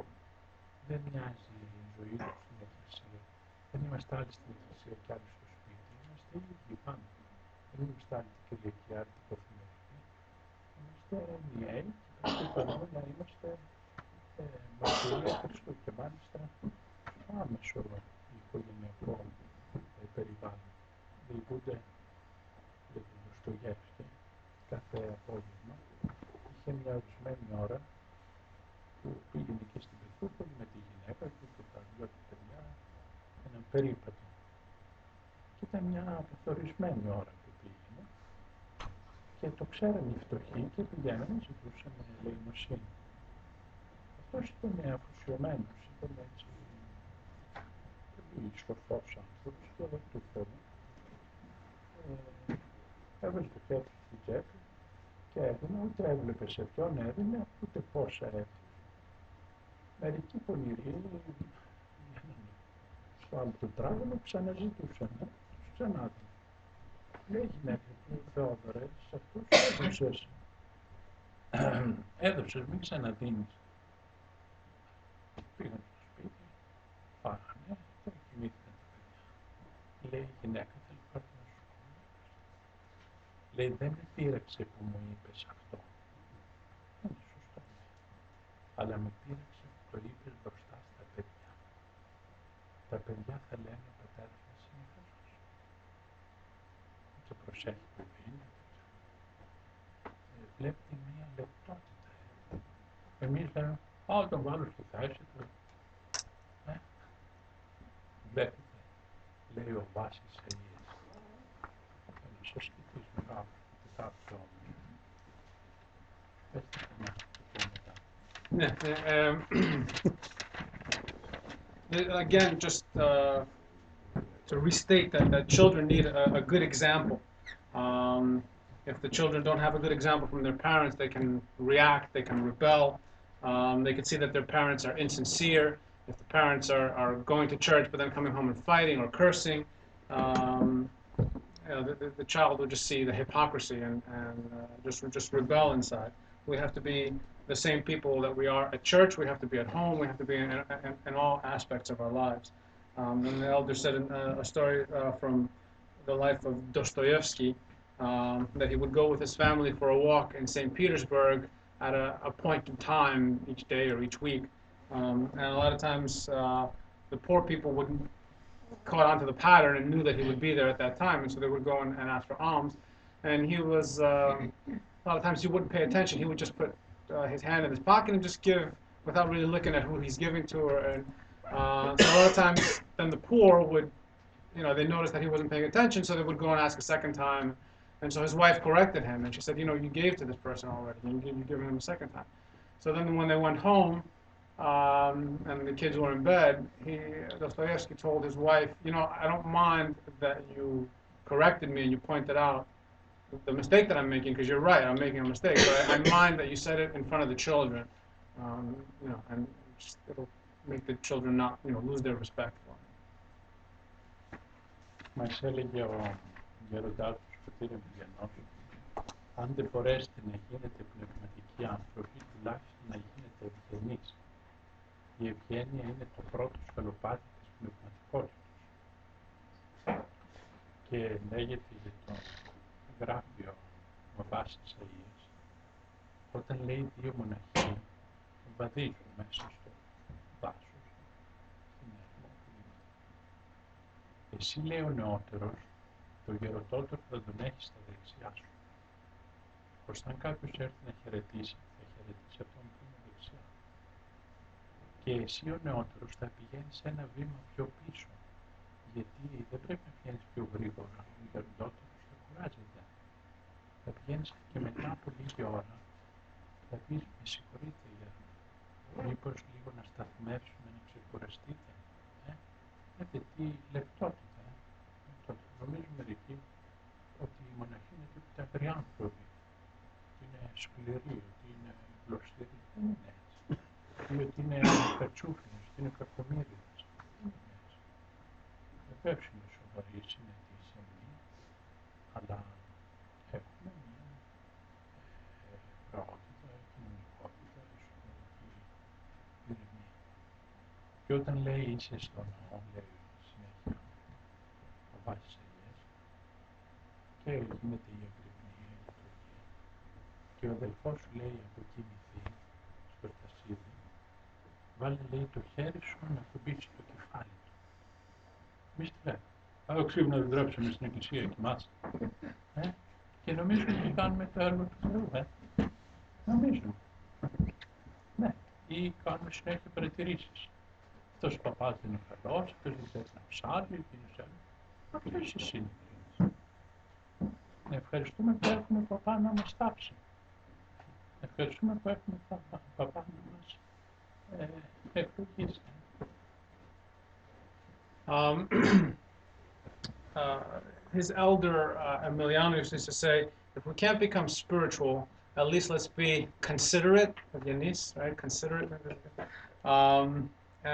Speaker 1: Δεν μοιάζει η ζωή του στην εκκλησία. Δεν είμαστε άλλοι στην εκκλησία και άλλοι στο σπίτι. Είμαστε οι ίδιοι πάνω. Δεν είμαστε άλλοι την Κυριακή, άλλοι την καθημερινή. Είμαστε ενιαίοι και προσπαθούμε να είμαστε μαρτυρία Χριστού και μάλιστα άμεσο οικογενειακό περιβάλλον. Διηγούνται για τον Δοστογεύσκη κάθε απόγευμα. Είχε μια ορισμένη ώρα που πήγαινε εκεί στην Πετρούπολη με τη γυναίκα του και τα δυο του παιδιά έναν περίπατο. Και ήταν μια καθορισμένη ώρα που πήγαινε και το ξέρανε οι φτωχοί και πηγαίνανε, ζητούσαν ελεημοσύνη. Αυτός ήταν αφοσιωμένος, ήταν έτσι πολύ σοφός άνθρωπος και του Θεού. Έβαζε το χέρι του στην τσέπη και έδινε, ούτε έβλεπε σε ποιον έδινε, ούτε πόσα έδινε. Μερικοί πονηροί στο άλλο τετράγωνο ξαναζητούσαν, τους ξανάδινε. Λέει γυναίκα του, Θεόδωρε, σε αυτούς έδωσες, μην ξαναδίνεις. Πήγαν στο σπίτι, φάγανε και κοιμήθηκαν τα παιδιά. Λέει η γυναίκα, θέλω κάτι να σου πω. Λέει, δεν με πείραξε που μου είπες αυτό. Είναι σωστό. Αλλά με πείραξε που το είπες μπροστά στα παιδιά. Τα παιδιά θα λένε ο πατέρας μας είναι καλός. Και προσέχει που είναι. Βλέπετε μία λεπτότητα. Εμείς λέμε, τον βάλω στη θέση του. Βλέπετε, λέει ο Βάσης Αγίας. Ένας ασκητής μεγάλος, Τετάρτου αιώνα. Πες τα κανά, το πω μετά.
Speaker 2: Yeah, again, just to restate that children need a good example. Um, if the children don't have a good example from their parents, they can react, they can rebel, they can see that their parents are insincere. If the parents are going to church but then coming home and fighting or cursing, um, the child will just see the hypocrisy and just rebel inside. We have to be the same people that we are at church. We have to be at home. We have to be in all aspects of our lives. And the elder said in a story from the life of Dostoevsky that he would go with his family for a walk in St. Petersburg at a point in time each day or each week. And a lot of times the poor people would caught onto the pattern and knew that he would be there at that time, and so they would go and ask for alms. And he was a lot of times he wouldn't pay attention. He would just put his hand in his pocket and just give without really looking at who he's giving to. So a lot of times, then the poor would, they noticed that he wasn't paying attention, so they would go and ask a second time. And so his wife corrected him, and she said, you gave to this person already, and you're giving him a second time. So then when they went home, and the kids were in bed, Dostoevsky told his wife, I don't mind that you corrected me and you pointed out the mistake that I'm making, because you're right, I'm making a mistake, but I mind that you said it in front of the children, and it'll make the children not, lose their respect for me.
Speaker 1: Μας έλεγε ο γεροντάς του Σπιτήρη Μηδιανός, αν δεν μπορέσετε να γίνετε πνευματικοί άνθρωποι, τουλάχιστον να γίνετε ευγενείς. Η ευγένεια είναι το πρώτο σκαλοπάτι της πνευματικότητας. Και λέγεται για το γράφιο με βάση της Αγίας, όταν λέει δύο μοναχοί βαδίζουν μέσα στο δάσος, στην έρημο κλίμα. Εσύ, λέει ο νεότερος, το γεροτότερο θα τον έχεις στα δεξιά σου. Ώστε αν κάποιος έρθει να χαιρετήσει, θα χαιρετήσει αυτόν που είναι δεξιά. Και εσύ ο νεότερος θα πηγαίνεις ένα βήμα πιο πίσω, γιατί δεν πρέπει να πηγαίνεις πιο γρήγορα, ο γεροντότερος θα κουράζεται. Θα πηγαίνεις και μετά από λίγη ώρα, θα πεις με συγχωρείτε γέροντα, μήπως λίγο να σταθμεύσουμε, να ξεκουραστείτε. Έχετε τι λεπτότητα. Νομίζουν μερικοί ότι οι μοναχοί είναι τίποτα αγριοί άνθρωποι, ότι είναι σκληροί, ότι είναι γλωστηροί. Δεν είναι έτσι. Ή ότι είναι κατσούφινες, ότι είναι κακομοίριδες. Δεν είναι έτσι. Βεβαίως είναι σοβαροί, συνετοί, σεμνοί, αλλά έχουμε μια πραγματικότητα, κοινωνικότητα, εσωτερική ηρεμία. Και όταν λέει είσαι στο ναό, λέει συνέχεια, ο βάζεις Αγίες, και γίνεται η αγρυπνία, η λειτουργία. Και ο αδελφός σου λέει από κοιμηθεί στο στασίδι, βάλε, λέει, το χέρι σου να κουμπίσει το κεφάλι του. Εμείς τι λέμε, θα ξύπνα να δεν τρέψουμε στην εκκλησία και κοιμάσαι. Και νομίζουν ότι κάνουμε το έργο του Θεού. Νομίζουν. Ναι, ή κάνουμε συνέχεια παρατηρήσεις. Αυτός ο παπάς δεν είναι καλός, αυτός δεν θέλει να ψάρει, εκείνος έλεγε. Αυτές οι συνήθειες. Να ευχαριστούμε που έχουμε παπά να μας τάψει. Να ευχαριστούμε που έχουμε παπά να μας ευλογήσει.
Speaker 2: His elder Emilianus used to say, if we can't become spiritual, at least let's be considerate of Yanis, right? Considerate.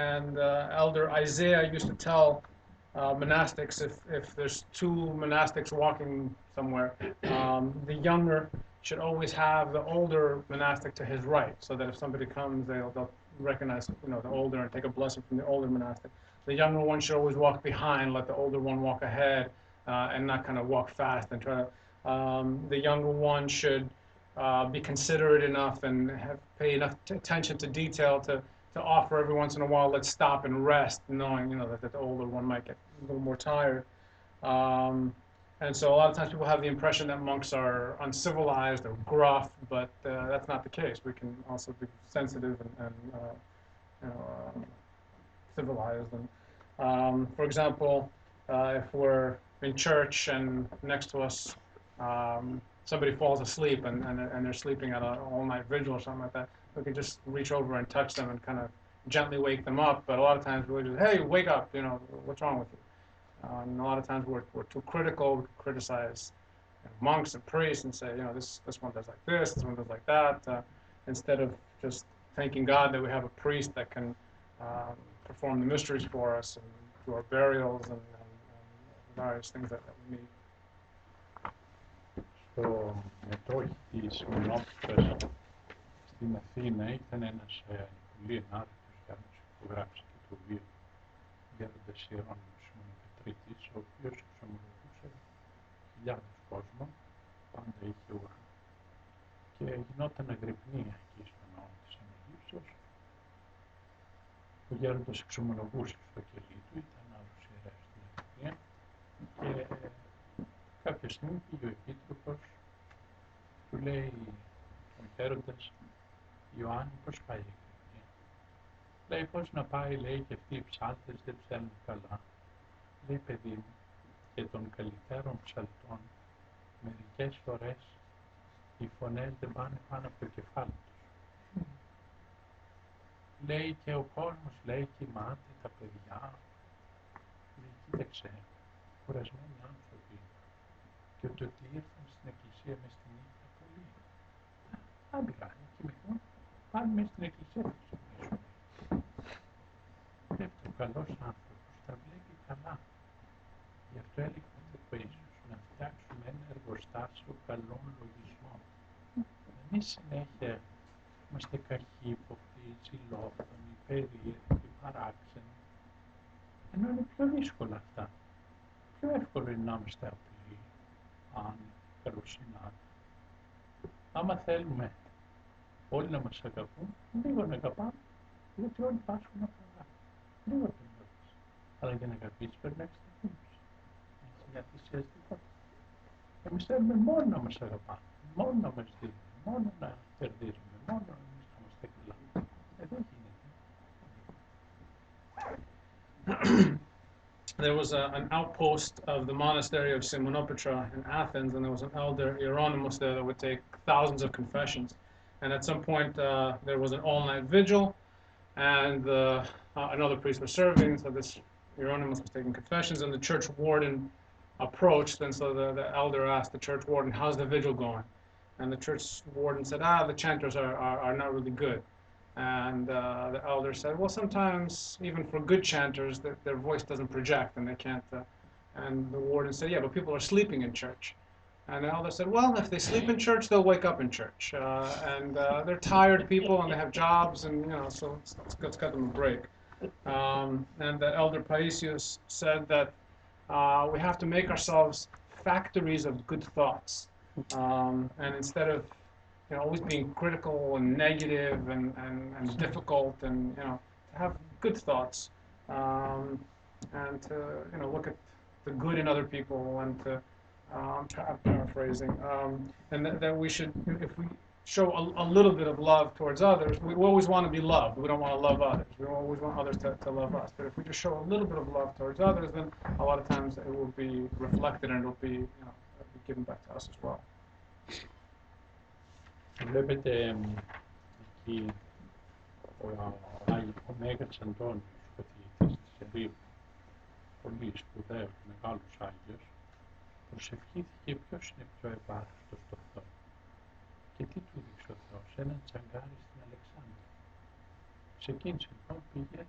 Speaker 2: And Elder Isaiah used to tell monastics, if there's two monastics walking somewhere, the younger should always have the older monastic to his right, so that if somebody comes, they'll recognize, the older and take a blessing from the older monastic. The younger one should always walk behind, let the older one walk ahead, and not kind of walk fast and try to. The younger one should be considerate enough and pay enough attention to detail to offer every once in a while, let's stop and rest, knowing that the older one might get a little more tired. And so a lot of times people have the impression that monks are uncivilized or gruff, but that's not the case. We can also be sensitive and civilized. And for example, if we're in church and next to us somebody falls asleep and they're sleeping at an all-night vigil or something like that, we could just reach over and touch them and kind of gently wake them up. But a lot of times we just, hey, wake up, what's wrong with you? And a lot of times we're too critical. We criticize monks and priests and say, this one does like this one does like that, instead of just thanking God that we have a priest that can perform the mysteries for us and do our burials and various things that we need.
Speaker 1: Στο μετόχι της Μονόπτρας στην Αθήνα ήταν ένας πολύ ενάρετος Γιάννης που γράψει και το βιβλίο Γέροντας Ιερώνυμος Μονοπετρίτης, ο οποίος εξομολογούσε χιλιάδες κόσμο, πάντα είχε ουρά και γινόταν αγρυπνία εκεί στο ναό της Αναγύψεως. Ο Γέροντας εξομολογούσε στο κελί του, ήταν άλλος ιερέας στην αγρυπνία και κάποια στιγμή πήγε ο Επίτροπος, του λέει ο Γέροντας Ιωάννη, πώς πάει η αγρυπνία? Λέει, πώς να πάει, λέει, και αυτοί οι ψάλτες δεν ψέλνουν καλά. Λέει, παιδί μου, και των καλύτερων ψαλτών μερικές φορές οι φωνές δεν πάνε πάνω από το κεφάλι τους. Λέει, και ο κόσμος, λέει, κοιμάται, τα παιδιά. Λέει, κοίταξε, κουρασμένοι άνθρωποι, και ότι ήρθαν στην εκκλησία μες στη νύχτα πολύ. Αν πειράζει, κοιμηθούν, πάνε μες στην εκκλησία να ξυπνήσουν. Βλέπετε, ο καλός άνθρωπος τα βλέπει καλά. Γι' αυτό έλεγε ο Θεοπαΐσιος να φτιάξουμε ένα εργοστάσιο καλών λογισμών. Να μην συνέχεια είμαστε καχύποπτοι, ζηλόφωνοι, περίεργοι, παράξενοι. Ενώ είναι πιο δύσκολα αυτά. Πιο εύκολο είναι να είμαστε απλοί, άνοι, καλοσυνάτοι. Άμα θέλουμε όλοι να μας αγαπούν, λίγο να αγαπάμε, γιατί όλοι πάσχουν από αγάπη. Λίγο το νιώθεις. Αλλά για να αγαπήσεις πρέπει να έχεις ταπείνωση. Να έχεις μια θυσιαστικότητα. Εμείς θέλουμε μόνο να μας αγαπάνε, μόνο να μας δίνουν, μόνο να κερδίζουμε, μόνο εμείς να είμαστε καλά. Δεν γίνεται.
Speaker 2: There was an outpost of the monastery of Simonopetra in Athens, and there was an elder Hieronymus there that would take thousands of confessions. And at some point, there was an all-night vigil, and another priest was serving, so this Hieronymus was taking confessions, and the church warden approached, and so the elder asked the church warden, how's the vigil going? And the church warden said, the chanters are not really good. And the elder said, well, sometimes even for good chanters, their voice doesn't project and they can't. And the warden said, yeah, but people are sleeping in church. And the elder said, well, if they sleep in church, they'll wake up in church. And they're tired people and they have jobs, and so let's cut them a break. And the elder Paisius said that we have to make ourselves factories of good thoughts, and instead of always being critical and negative and difficult, and to have good thoughts, and to look at the good in other people, and to I'm paraphrasing, and that we should, if we show a little bit of love towards others, we always want to be loved. We don't want to love others. We always want others to love us. But if we just show a little bit of love towards others, then a lot of times it will be reflected and it will be, it'll be given back to us as well.
Speaker 1: Βλέπετε εκεί ο Μέγας Αντώνιος, καθηγητής της Ερήμου, πολύ σπουδαίος, μεγάλος Άγιος, προσευχήθηκε ποιος είναι πιο ευάρεστος στο Θεό. Και τι του δείξε ο Θεός, έναν τσαγκάρι στην Αλεξάνδρεια. Ξεκίνησε λοιπόν, πήγε,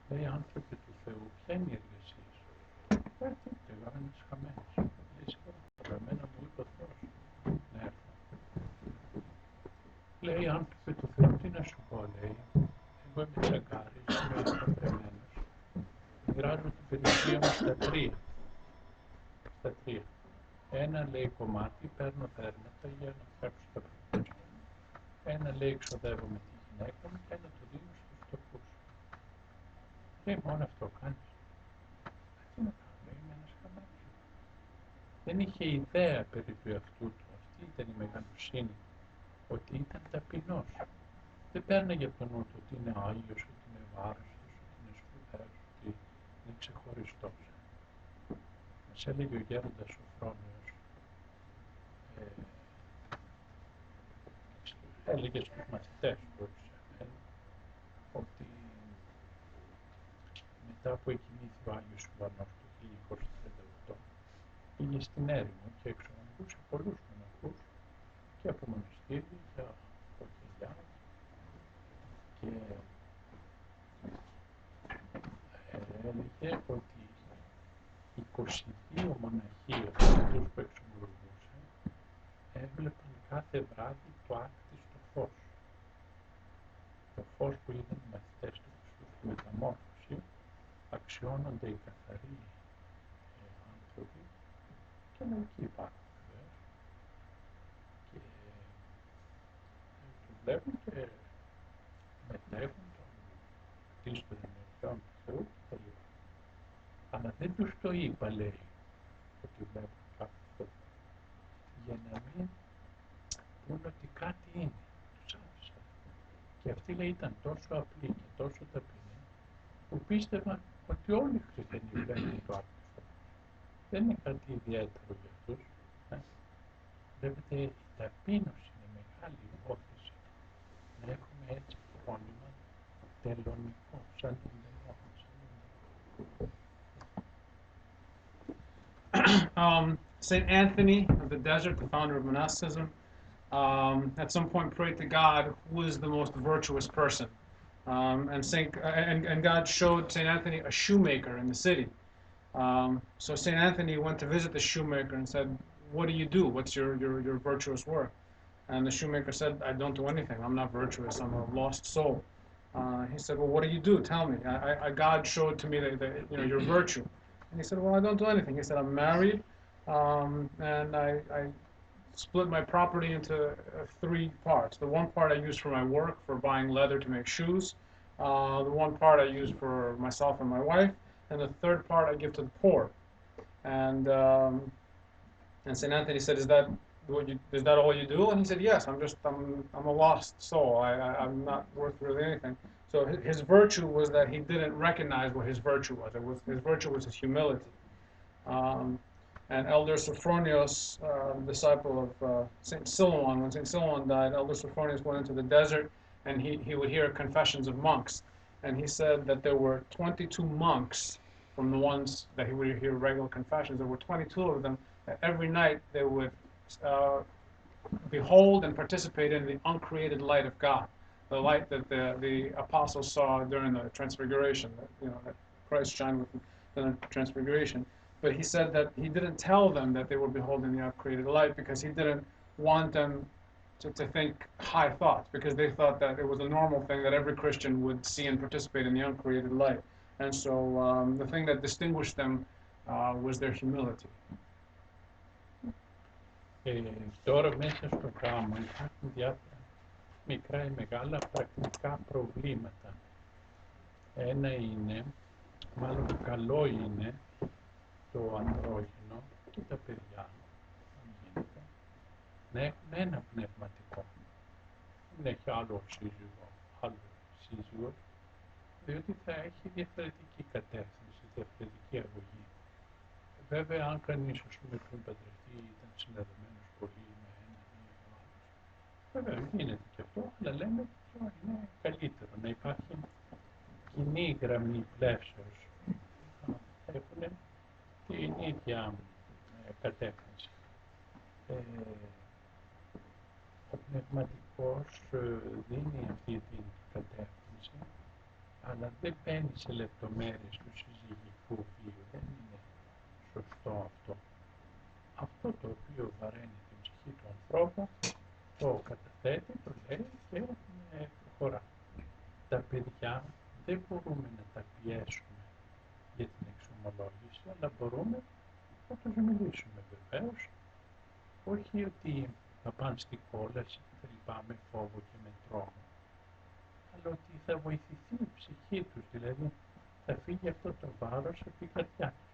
Speaker 1: λέει, άνθρωποι του Θεού, ποια είναι η εργασία σου? Τίποτε, εγώ είμαι ένας χαμένος. Λέει, συγχωρείτε, εμένα μου είπε ο Θεός να έρθω. Λέει, άνθρωποι του Θεού, τι να σου πω, λέει, εγώ είμαι τσαγκάρης, είμαι αγαπημένος, μοιράζω την περιουσία μου στα τρία. Ένα, λέει, κομμάτι, παίρνω τα έρματα για να φτιάξω τα παιδιά. Ένα, λέει, εξοδεύω με τη γυναίκα μου και ένα το δίνω στους φτωχούς. Και μόνο αυτό κάνεις. Τι να κάνω, λέει, είμαι ένας χαμένος. Δεν είχε ιδέα περί του εαυτού του. Αυτή ήταν η μεγαλοσύνη, ότι ήταν ταπεινός. Δεν παίρναγε από τον νου του ότι είναι Άγιος, ότι είναι ευάρεστος, ότι είναι σπουδαίος, ότι είναι ξεχωριστός. Μας έλεγε ο γέροντας ο Φρόνιος, έλεγε στους μαθητές του ότι μετά που εκοιμήθη ο Άγιος Ουρανός το 1238 πήγε στην έρημο και εξομολογούσε πολλούς μοναχούς και από μοναστήρια και από χιλιά και έλεγε ότι 22 μοναχοί από αυτούς που εξομολογούσε έβλεπαν κάθε βράδυ το άκτιστο φως. Το φως που είδαν οι μαθητές του Χριστού στη μεταμόρφωση αξιώνονται οι καθαροί άνθρωποι και μερικοί υπάρχουν βεβαίως και το βλέπουν και μετέχουν των κτίστων ενεργειών του Θεού κτλ. Αλλά δεν τους το είπα, λέει, ότι βλέπουν κάποιο αυτό, για να μην πούν ότι κάτι είναι. Τους άφησα. Και αυτή, λέει, ήταν τόσο απλή και τόσο ταπεινή που πίστευαν ότι όλοι οι χριστιανοί βλέπουν το άκτιστο. Δεν είναι κάτι ιδιαίτερο για αυτούς. Βλέπετε, η ταπείνωση είναι μεγάλη υπόθεση. Να έχουμε έτσι φρόνημα τελωνικό, σαν τον δαιμόνα,
Speaker 2: Saint Anthony of the Desert, the founder of monasticism, at some point prayed to God who is the most virtuous person. And God showed Saint Anthony a shoemaker in the city. So Saint Anthony went to visit the shoemaker and said, "What do you do? What's your virtuous work?" And the shoemaker said, "I don't do anything. I'm not virtuous. I'm a lost soul." He said, "Well, what do you do? Tell me. God showed to me that your virtue." And he said, "Well, I don't do anything." He said, "I'm married, and I split my property into 3 parts. The one part I use for my work, for buying leather to make shoes. The one part I use for myself and my wife, and the 3rd part I give to the poor." And Saint Anthony said, "Is that all you do?" And he said, "Yes. I'm a lost soul. I'm not worth really anything." So his virtue was that he didn't recognize what his virtue was. His virtue was his humility. And Elder Sophronios, disciple of Saint Silouan, when Saint Silouan died, Elder Sophronios went into the desert, and he would hear confessions of monks. And he said that there were 22 monks from the ones that he would hear regular confessions. There were 22 of them. Every night they would behold and participate in the uncreated light of God, the light that the apostles saw during the Transfiguration, that Christ shined with the Transfiguration. But he said that he didn't tell them that they were beholding the uncreated light because he didn't want them to think high thoughts, because they thought that it was a normal thing that every Christian would see and participate in the uncreated light. And so the thing that distinguished them was their humility.
Speaker 1: Τώρα μέσα στο γάμο υπάρχουν διάφορα μικρά ή μεγάλα πρακτικά προβλήματα. Ένα είναι, μάλλον καλό είναι, το ανδρόγυνο και τα παιδιά, αν γίνεται, να έχουν ένα πνευματικό. Δεν έχει άλλο σύζυγο, διότι θα έχει διαφορετική κατεύθυνση, διαφορετική αγωγή. Βέβαια, αν κανείς, ας πούμε, πριν παντρευτεί ήταν συνδεδεμένος πολύ με έναν ή ο άλλος, βέβαια γίνεται και αυτό, αλλά λέμε ποιο είναι καλύτερο, να υπάρχει κοινή γραμμή πλεύσεως, να έχουν την ίδια κατεύθυνση. Ο πνευματικός δίνει αυτή την κατεύθυνση, αλλά δεν μπαίνει σε λεπτομέρειες του συζυγικού βίου, δεν είναι σωστό αυτό. Αυτό το οποίο βαραίνει την ψυχή του ανθρώπου, το καταθέτει, το λέει και προχωρά. Τα παιδιά δεν μπορούμε να τα πιέσουμε για την εξομολόγηση, αλλά μπορούμε να τους μιλήσουμε βεβαίως, όχι ότι θα πάνε στην κόλαση και θα λοιπά με φόβο και με τρόμο, αλλά ότι θα βοηθηθεί η ψυχή τους, δηλαδή θα φύγει αυτό το βάρος από την καρδιά τους.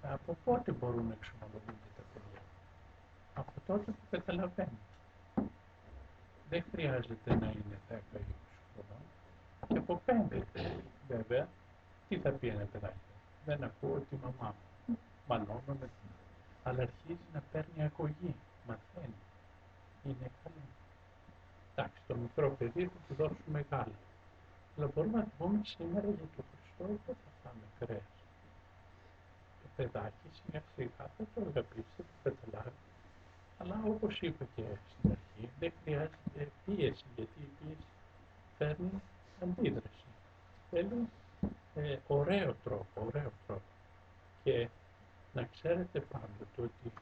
Speaker 1: Από πότε μπορούν να εξομολογούνται τα παιδιά? Από τότε που καταλαβαίνουν. Δεν χρειάζεται να είναι 10 ή 20 χρονών. Και από 5 βέβαια, τι θα πει ένα παιδάκι? Δεν ακούω τη μαμά μου. Μαλώνω, αλλά αρχίζει να παίρνει αγωγή, μαθαίνει. Είναι καλό. Εντάξει, το μικρό παιδί θα του δώσουμε γάλα. Αλλά μπορούμε να του πούμε σήμερα για το Χριστό δεν θα φάμε κρέας. Το παιδάκι σιγά σιγά θα το αγαπήσει, θα το καταλάβει. Αλλά όπως είπα και στην αρχή, δεν χρειάζεται πίεση, γιατί η πίεση φέρνει αντίδραση. Θέλει ωραίο τρόπο. Και να ξέρετε πάντοτε ότι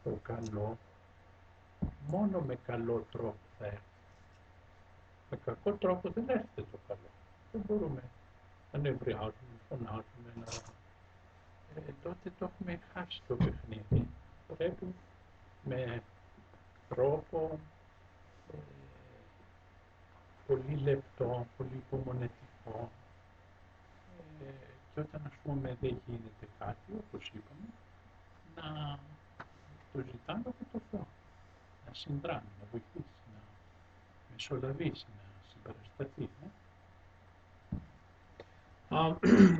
Speaker 1: το καλό μόνο με καλό τρόπο θα έρθει. Με κακό τρόπο δεν έρχεται το καλό. Δεν μπορούμε να νευριάζουμε, να φωνάζουμε, τότε το έχουμε χάσει το παιχνίδι. Πρέπει με τρόπο πολύ λεπτό, πολύ υπομονετικό και όταν ας πούμε δεν γίνεται κάτι, όπως είπαμε, να το ζητάμε από το Θεό, να συνδράμει, να βοηθήσει, να μεσολαβήσει, να συμπαρασταθεί.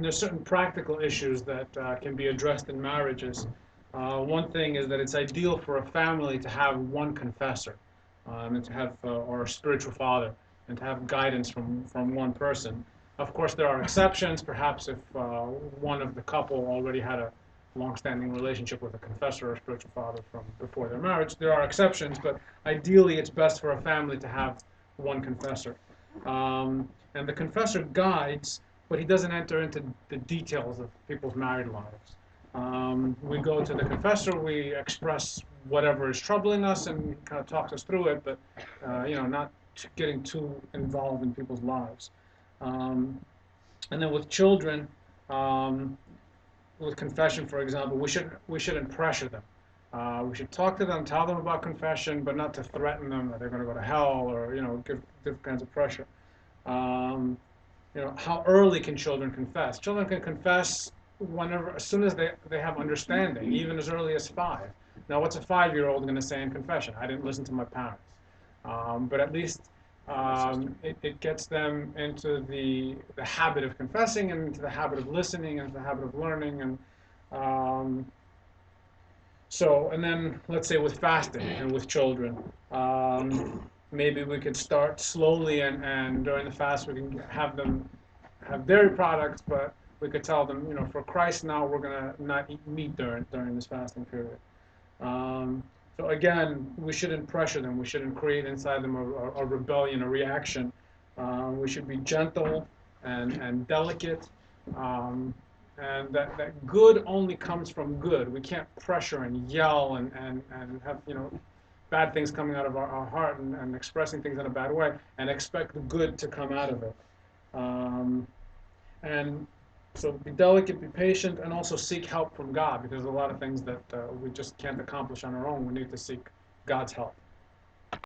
Speaker 2: There's certain practical issues that can be addressed in marriages. One thing is that it's ideal for a family to have one confessor, and to have or a spiritual father, and to have guidance from one person. Of course, there are exceptions. Perhaps if one of the couple already had a long-standing relationship with a confessor or spiritual father from before their marriage, there are exceptions. But ideally, it's best for a family to have one confessor, and the confessor guides, but he doesn't enter into the details of people's married lives. We go to the confessor, we express whatever is troubling us, and he kind of talks us through it, but not getting too involved in people's lives. And then with children, with confession, for example, we shouldn't pressure them. We should talk to them, tell them about confession, but not to threaten them that they're going to go to hell, or give different kinds of pressure. How early can children confess? Children can confess as soon as they have understanding, even as early as 5. Now, what's a 5-year-old going to say in confession? I didn't listen to my parents. But at least it gets them into the habit of confessing, and into the habit of listening, and the habit of learning. And and then let's say with fasting and with children, maybe we could start slowly, and during the fast we can have them have dairy products, but we could tell them, for Christ now we're going to not eat meat during this fasting period. So again, we shouldn't pressure them. We shouldn't create inside them a rebellion, a reaction. We should be gentle and delicate. And that good only comes from good. We can't pressure and yell and have bad things coming out of our heart, and expressing things in a bad way, and expect the good to come out of it. And so be delicate, be patient, and also seek help from God, because there's a lot of things that we just can't accomplish on our own. We need to seek God's help.